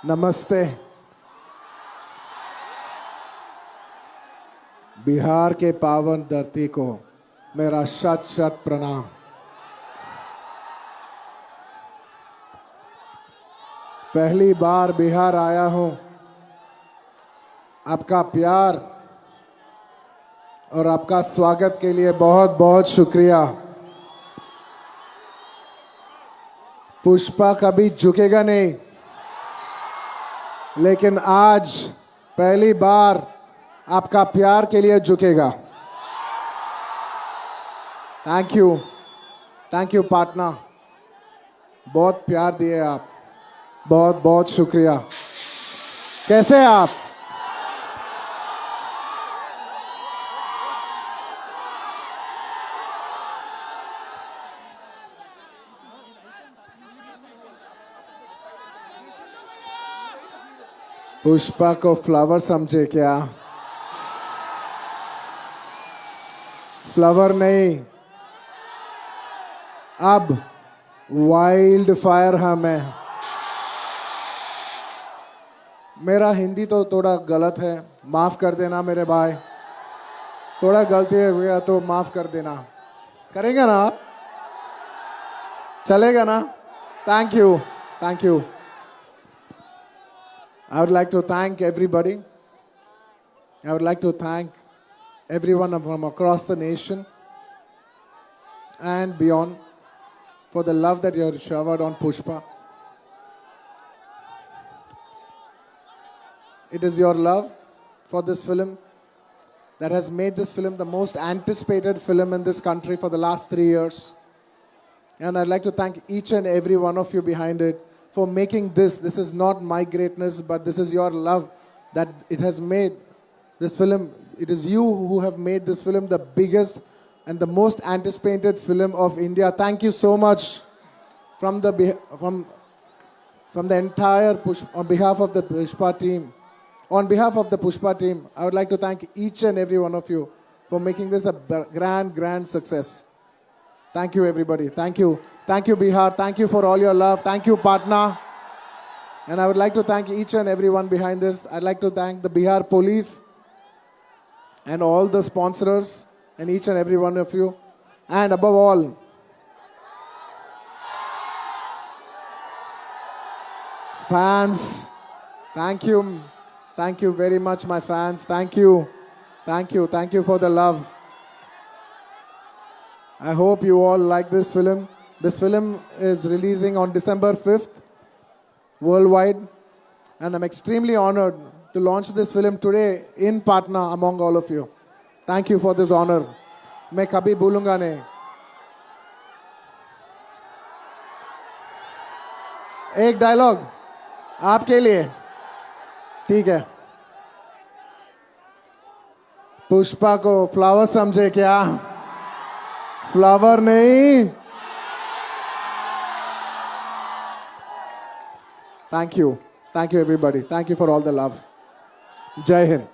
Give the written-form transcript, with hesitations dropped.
नमस्ते। बिहार के पावन धरती को मेरा शत शत प्रणाम। पहली बार बिहार आया हूं। आपका प्यार और आपका स्वागत के लिए बहुत बहुत शुक्रिया। पुष्पा कभी झुकेगा नहीं, लेकिन आज पहली बार आपका प्यार के लिए झुकेगा। Thank you partner. बहुत प्यार दिए आप, बहुत बहुत शुक्रिया। कैसे हैं आप? पुष्पा को फ्लावर समझे क्या? फ्लावर नहीं, अब वाइल्ड फायर हमें। मेरा हिंदी तो थोड़ा गलत है, माफ कर देना मेरे भाई। थोड़ा गलती हुआ तो माफ कर देना। करेंगे ना आप? चलेगा ना? Thank you. I would like to thank everybody. I would like to thank everyone from across the nation and beyond for the love that you have showered on Pushpa. It is your love for this film that has made this film the most anticipated film in this country for the last 3 years. And I'd like to thank each and every one of you behind it for making this. This is not my greatness, but this is your love that it has made this film. It is you who have made this film the biggest and the most anticipated film of India. Thank you so much from the entire on behalf of the Pushpa team. On behalf of the Pushpa team, I would like to thank each and every one of you for making this a grand success. Thank you, everybody. Thank you, Bihar. Thank you for all your love. Thank you, partner. And I would like to thank each and everyone behind this. I'd like to thank the Bihar police and all the sponsors and each and every one of you. And above all, fans. Thank you. Thank you very much, my fans. Thank you for the love. I hope you all like this film. This film is releasing on December 5th worldwide, and I'm extremely honored to launch this film today in Patna among all of you. Thank you for this honor. मैं कभी भूलूंगा नहीं। एक dialogue आपके लिए, ठीक है? पुष्पा को फ्लावर समझे क्या? फ्लावर नहीं। Thank you everybody. Thank you for all the love. Jai Hind.